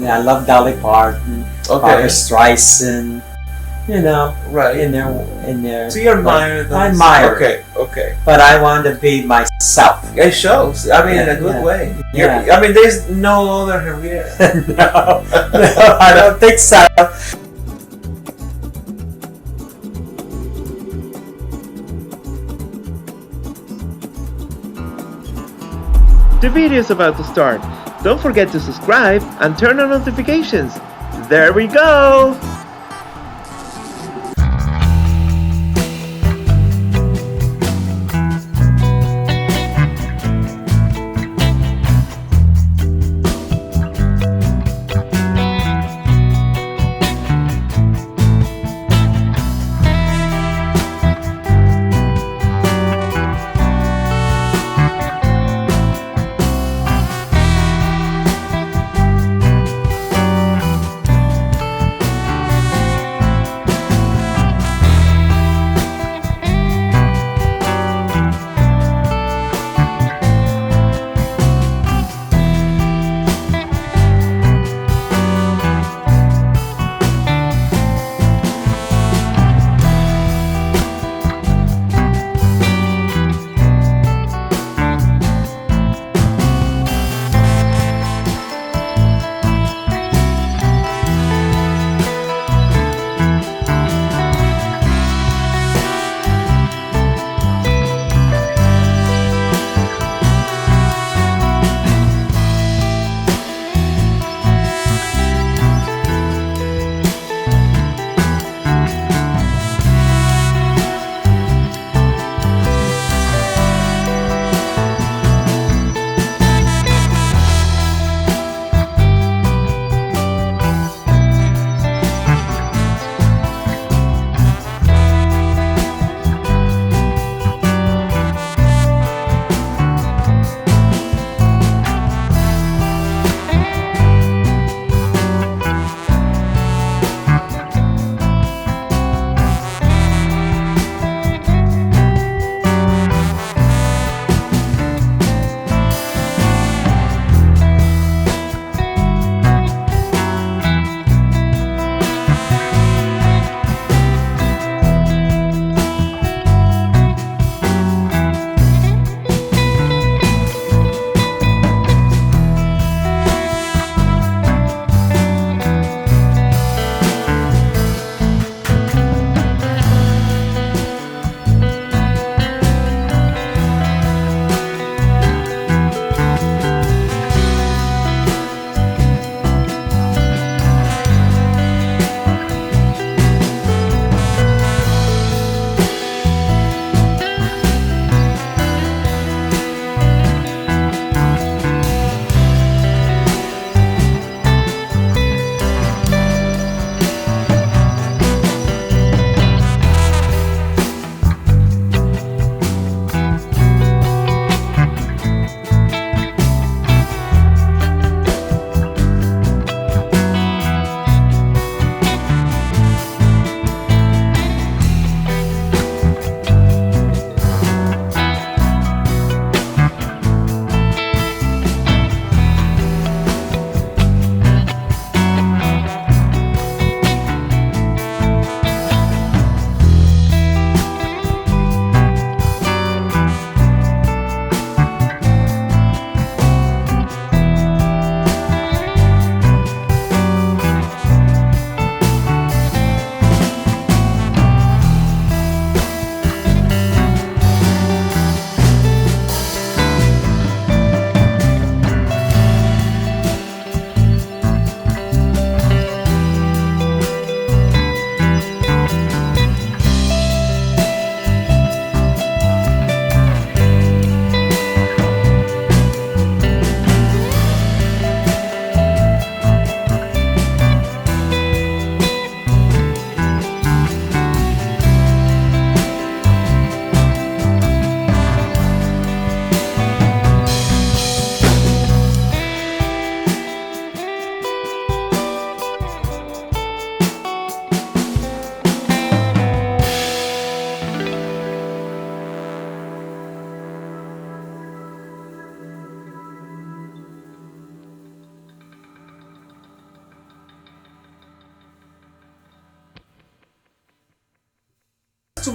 I love Dolly Parton, Barbara Streisand. You know, right? In their. So you admire them. I admire. Okay. But I want to be myself. It shows. I mean, in a good way. Yeah. I mean, there's no other Henrietta. No, I don't think so. The video is about to start. Don't forget to subscribe and turn on notifications. There we go!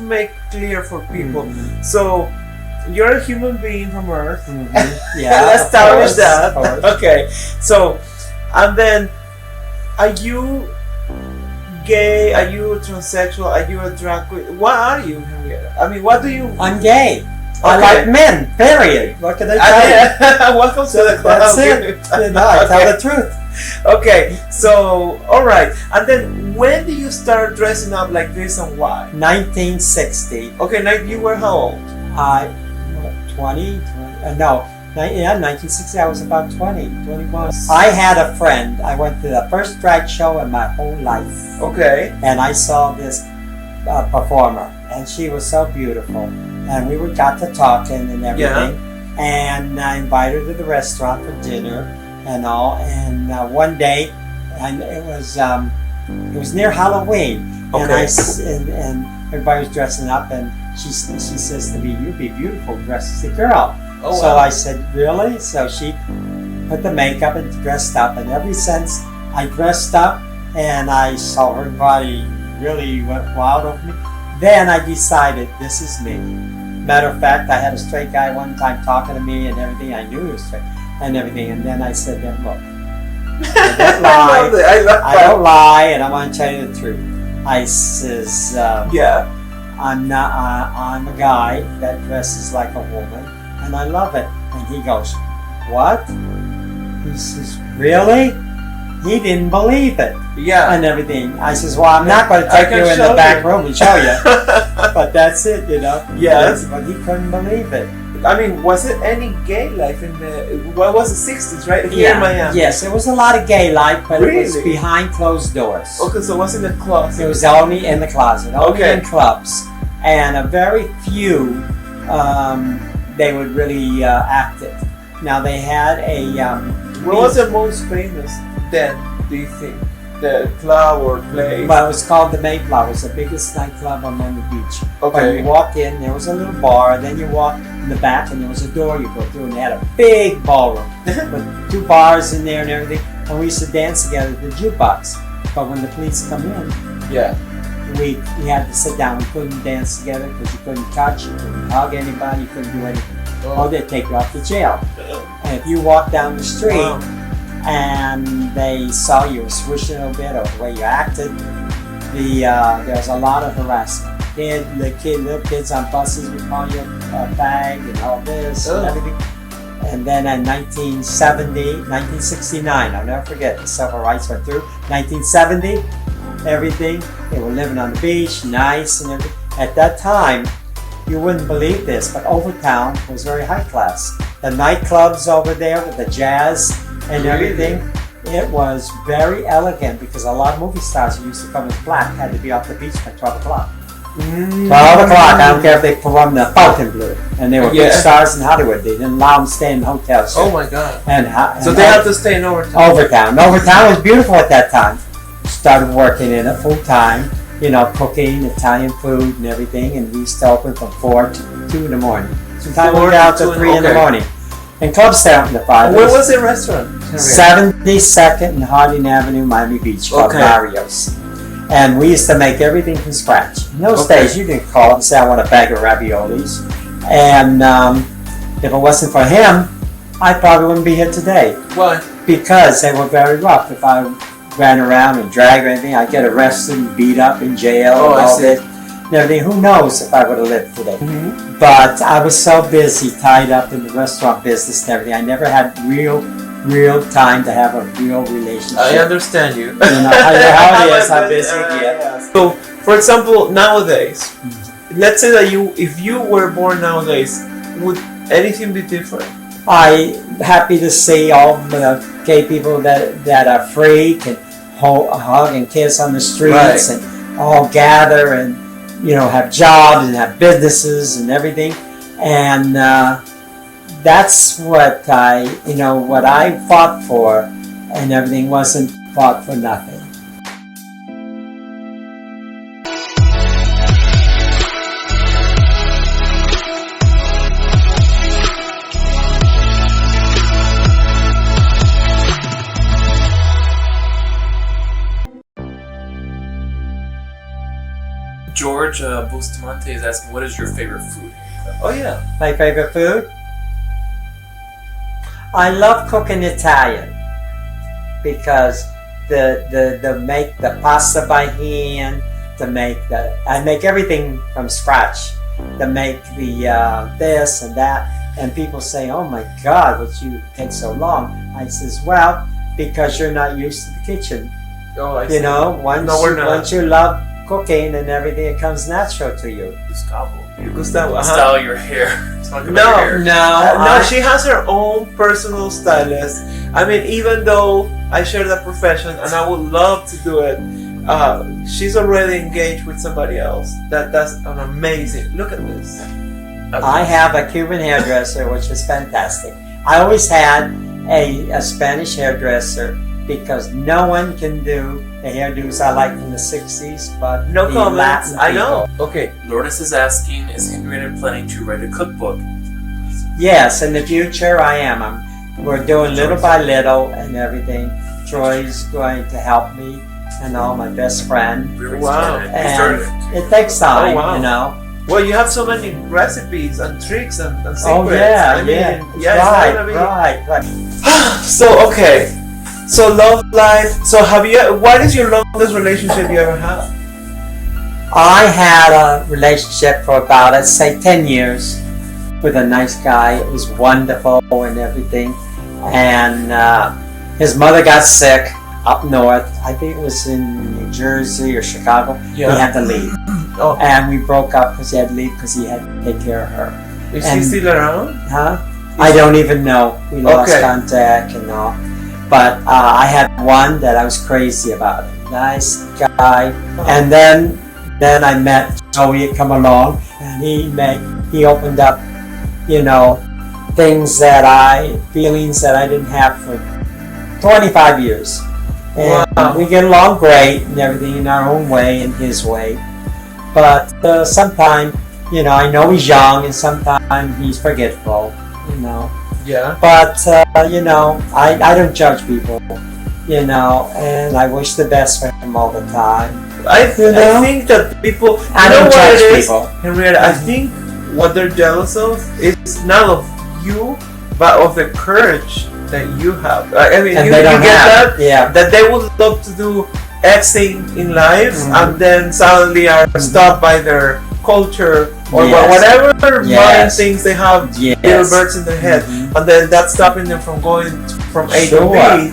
make clear for people. So you're a human being from Earth. Yeah, let's establish that. of course. Okay, so and then, are you gay? Are you transsexual? Are you a drag queen? What are you, Henrietta? I mean, what do you? I'm gay. I Okay. like men. Period. What can I tell you? Welcome to the club. That's it. I tell the truth. Okay, so all right, and then when do you start dressing up like this and why? 1960. Okay, now you were how old? I 20, no, 1960. I was about 20, 21. I had a friend. I went to the first drag show in my whole life, Okay. and I saw this performer, and she was so beautiful, and we got to talking and everything. And I invited her to the restaurant for dinner and all. And one day, and it was near Halloween, and Okay. and everybody was dressing up, and she says to me, "You'd be beautiful dressed as a girl." Oh, So wow. I said, "Really?" So she put the makeup and dressed up, and ever since I dressed up and I saw her body really went wild over me, then I decided this is me. Matter of fact, I had a straight guy one time talking to me and everything. I knew he was straight and everything, and then I said to him, "Look, I don't lie. I love I don't lie, and I want to tell you the truth." I says, Yeah. I'm not. I'm a guy that dresses like a woman, and I love it. And he goes, "What?" He says, "Really?" He didn't believe it Yeah. and everything. I says, "Well, I'm not going to I take can you in show the back you." room and show you." But that's it, you know. Yes. But he couldn't believe it. I mean, was it any gay life in the? What was the 60s, right? Here in Miami. Yes, there was a lot of gay life, but it was Really? behind closed doors. Okay, so what's in the closet? It was only in the closet, only Okay. in clubs, and a very few they would really act it. Now they had a. What was the most famous then? Do you think the club or place? Well, it was called the Mayflower. It was the biggest nightclub on Miami Beach. But Okay. you walk in, there was a little bar, then you walk in the back, and there was a door you go through, and they had a big ballroom with 2 bars in there and everything. And we used to dance together at the jukebox. But when the police come in, Yeah. we had to sit down. We couldn't dance together because you couldn't touch, you couldn't hug anybody, you couldn't do anything. Or they'd take you off to jail. And if you walk down the street, Wow. and they saw you swishing a bit or the way you acted, there was a lot of harassment. Little kids on buses would call you a fag and all this and everything. And then in 1969, I'll never forget, the civil rights went through. 1970, everything, they were living on the beach, nice and everything. At that time, you wouldn't believe this, but Overtown was very high class. The nightclubs over there with the jazz and everything, it was very elegant because a lot of movie stars who used to come as black had to be off the beach by 12 o'clock. 12 o'clock, I don't care if they performed the Fountain Blue. And they were big stars in Hollywood. They didn't allow them to stay in hotels. Oh my God. And So they had to stay in Overtown. Overtown. Overtown was beautiful at that time. Started working in it full time, cooking Italian food and everything. And we used to open from 4 to 2 in the morning. Sometimes we 4 went out to to 2, 3 in the okay. morning. And clubs stay open to 5. Where was the restaurant? 72nd and Harding Avenue, Miami Beach, called Okay. Mario's. And we used to make everything from scratch. In those Okay. days, you didn't call up and say, "I want a bag of raviolis." And if it wasn't for him, I probably wouldn't be here today. Why? Because they were very rough. If I ran around and dragged or anything, I'd get arrested and beat up in jail Oh, and I all see. this. And everything. Who knows if I would have lived today. Mm-hmm. But I was so busy, tied up in the restaurant business and everything. I never had real time to have a real relationship. I understand you. How it is, how busy you get. So, for example, nowadays, let's say that if you were born nowadays, would anything be different? I'm happy to see all the gay people that are free, can hug and kiss on the streets, Right. and all gather and have jobs and have businesses and everything. And that's what I fought for, and everything wasn't fought for nothing. George George Bustamante is asking, what is your favorite food? Oh yeah. My favorite food? I love cooking Italian because the make the pasta by hand, I make everything from scratch. To make the this and that, and people say, "Oh my God, what you take so long?" I says, "Well, because you're not used to the kitchen. Oh, I see. You know, we're not. once you love cooking and everything, it comes natural to you." Gustavo. Gustavo, Style your hair. Talk about No, your hair. no, she has her own personal stylist. I mean, even though I share that profession and I would love to do it, she's already engaged with somebody else. That's an amazing. Look at this. I have a Cuban hairdresser, which is fantastic. I always had a Spanish hairdresser because no one can do the hairdos I like from the 60s, but No the comments. Latin I know. people. Okay. Lourdes is asking, is Henrietta planning to write a cookbook? Yes, in the future I am. We're doing little by little and everything. Troy's going to help me and all, my best friend. We already Wow. started. We And started. it takes time, Oh, wow. you know. Well, you have so many recipes and tricks and secrets. Oh yeah, I mean, yeah. it's Right, gonna be- right. So okay. So love life. So what is your longest relationship you ever had? I had a relationship for about, let's say, 10 years with a nice guy. It was wonderful and everything. And his mother got sick up north. I think it was in New Jersey or Chicago. Yeah. He had to leave. Oh, And we broke up because he had to leave because he had to take care of her. is he and- still around? Huh? I don't even know. We lost Okay. contact and all. But I had one that I was crazy about. Nice guy. And then I met Joey come along, and he opened up, feelings that I didn't have for 25 years. And Wow. we get along great and everything in our own way and his way. But sometimes, I know he's young and sometimes he's forgetful, Yeah. But, I don't judge people, and I wish the best for him all the time. I You know? think that people. I You know don't what judge it is, people. Henrietta? I think what they're jealous of is not of you, but of the courage that you have. I mean, And you, they you don't get have, that? yeah. That they would love to do X thing in life, Mhm. and then suddenly are stopped by their culture or Yes. whatever modern Yes. things they have. Yes. Little birds in their head, Mhm. and then that's stopping them from going from A to Sure. B.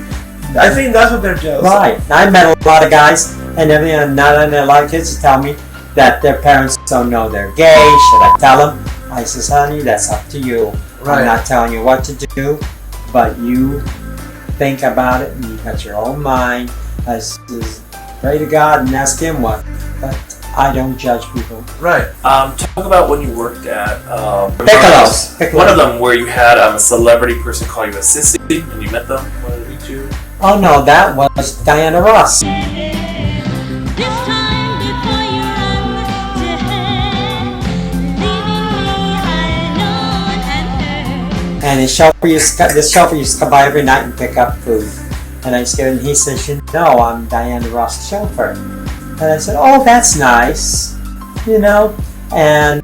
I think that's what they're jealous of. Right. I met a lot of guys and everything, and a lot of kids tell me that their parents don't know they're gay. Should I tell them? I says, honey, that's up to you. Right. I'm not telling you what to do, but you think about it and you got your own mind. I says, pray to God and ask Him what. But I don't judge people. Right. Talk about when you worked at Piccolo's. One of them where you had a celebrity person call you a sissy and you met them. Wanted to meet you. Oh no, that was Diana Ross. This time before you run to hell, leaving me alone and hurt. And this chauffeur used to come by every night and pick up food. And I said, and he says, I'm Diana Ross' chauffeur. And I said, oh, that's nice, And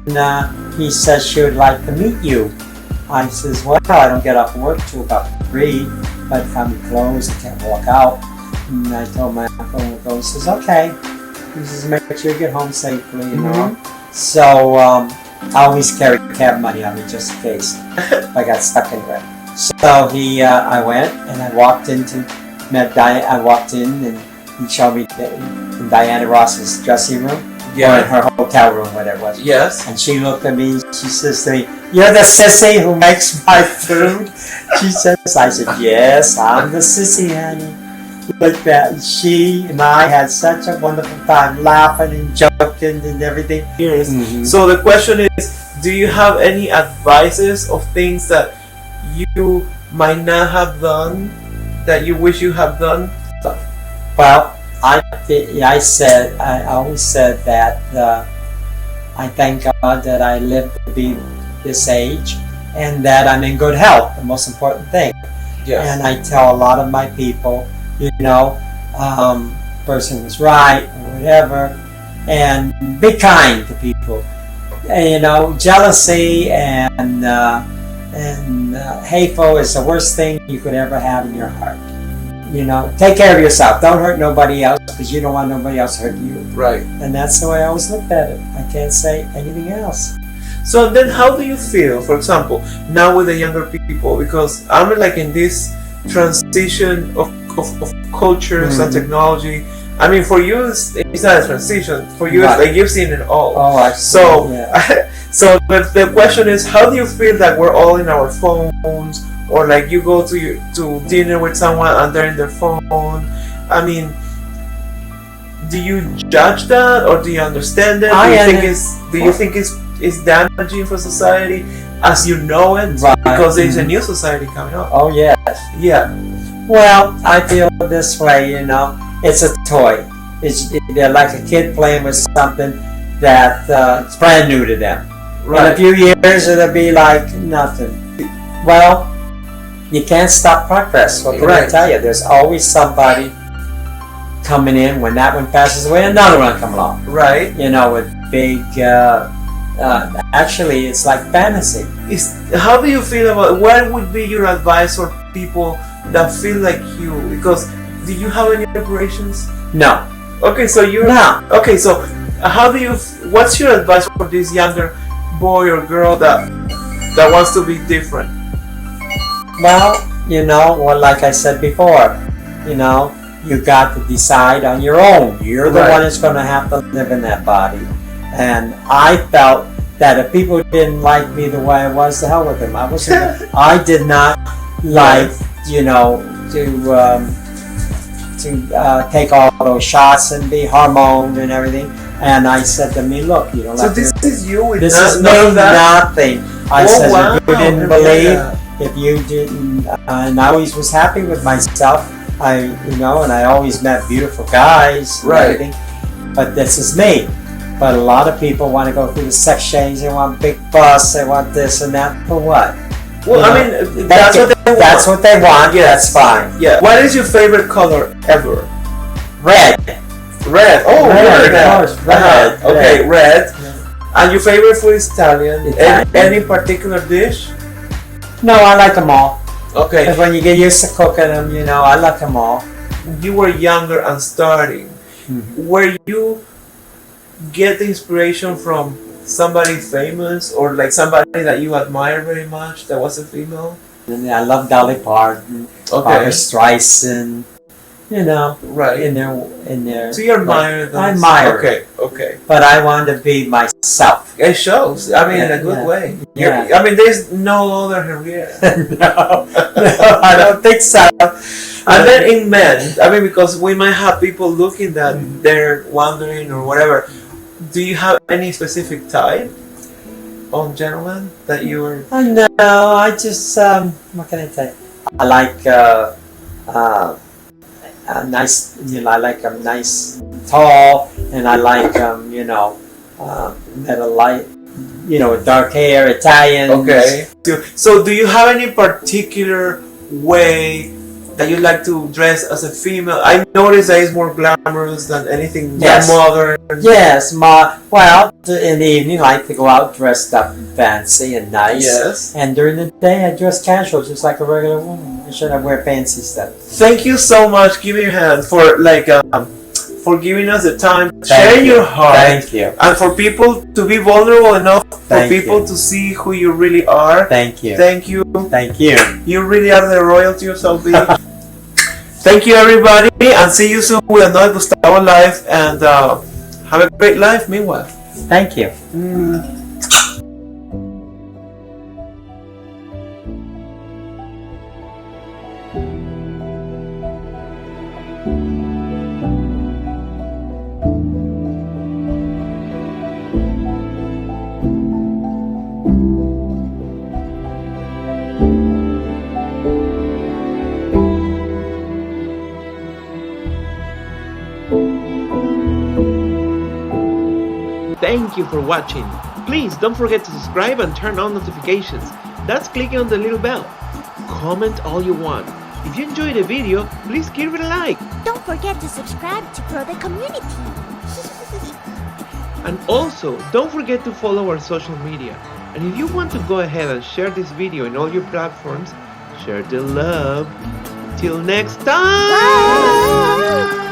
he says she would like to meet you. I says, well, I don't get off work till about 3. By the time we close, I can't walk out. And I told my uncle, he says, okay. He says, make sure you get home safely, So I always carry cab money on me just in case if I got stuck anywhere. So I went and I walked in and he showed me in Diana Ross's dressing room, or in her hotel room, whatever it was. Yes. And she looked at me, she says to me, you're the sissy who makes my food? She says, I said, yes, I'm the sissy, honey. Like that. She and I had such a wonderful time laughing and joking and everything. Years. Mhm. So the question is, do you have any advices of things that you might not have done that you wish you have done? Well, I always said that I thank God that I lived to be this age and that I'm in good health, the most important thing. Yes. And I tell a lot of my people, person was right or whatever, and be kind to people. And, you know, jealousy and hateful is the worst thing you could ever have in your heart. You know, take care of yourself. Don't hurt nobody else because you don't want nobody else to hurt you. Right. And that's the way I always looked at it. I can't say anything else. So then how do you feel, for example, now with the younger people? Because I'm like in this transition of cultures and technology. I mean, for you, it's not a transition. For you, it's like you've seen it all. Oh, I see. So, Yeah. so the question is, how do you feel that we're all in our phones, or like you go to dinner with someone and they're in their phone? I mean, do you judge that, or do you understand it? Do you think it's damaging for society as you know it? Right. Because there's a new society coming up. Oh, yes. Yeah. Well, I feel this way, you know. It's a toy. They're like a kid playing with something that it's brand new to them. In a few years, it'll be like nothing. Well, you can't stop progress. What can I tell you? There's always somebody coming in. When that one passes away, another one come along. Right. You know, with big. Actually, it's like fantasy. How do you feel about? What would be your advice for people that feel like you? Because do you have any operations? No. Okay, so you're No. Okay, so how do you? What's your advice for this younger boy or girl that wants to be different? Well, you know, like I said before, you know, you got to decide on your own. You're the one that's going to have to live in that body. And I felt that if people didn't like me the way I was, the hell with them. I did not like, you know, to take all those shots and be hormoned and everything. And I said to me, look, you don't So have this to. is you with This is none of that? nothing. I said, wow. if you didn't believe, if you didn't, and I always was happy with myself. And I always met beautiful guys and everything. But this is me. But a lot of people want to go through the sex change. They want big bus. They want this and that. For what? Well, I mean, that's what they want. That's what they want. Yes. That's fine. Yeah. What is your favorite color ever? Red. Red. Oh, Red, red. of course, red. Okay, red. Yeah. And your favorite food is Italian. Italian. Any particular dish? No, I like them all. Okay. Because when you get used to cooking them, I like them all. You were younger and starting. Were you get the inspiration from somebody famous, or like somebody that you admire very much that was a female? And I love Dolly Parton, Barbara Streisand. Right. in their. So you admire them. I admire. Okay. But I want to be myself. It shows. I mean, in a good way. Yeah. I mean, there's no other Henrietta. No, I don't think so. And then in men, I mean, because we might have people looking that they're wondering or whatever. Do you have any specific type on gentlemen that you were? No, I just what can I say? I like a nice. I like them nice, tall, and I like that light. With dark hair, Italian. Okay. So, do you have any particular way that you like to dress as a female? I notice that it's more glamorous than anything modern. Yes, in the evening I like to go out dressed up fancy and nice. Yes. And during the day I dress casual, just like a regular woman. I shouldn't wear fancy stuff. Thank you so much. Give me your hand for for giving us the time, sharing your heart. Thank you. And for people to be vulnerable enough for Thank people you. to see who you really are. Thank you. Thank you. Thank you. You really are the royalty of South Beach. Thank you, everybody, and see you soon with another Gustavo Live, and have a great life meanwhile. Thank you. Thank you for watching. Please don't forget to subscribe and turn on notifications. That's clicking on the little bell. Comment all you want. If you enjoyed the video, please give it a like. Don't forget to subscribe to grow the community. And also, don't forget to follow our social media. And if you want to go ahead and share this video in all your platforms, share the love. Till next time!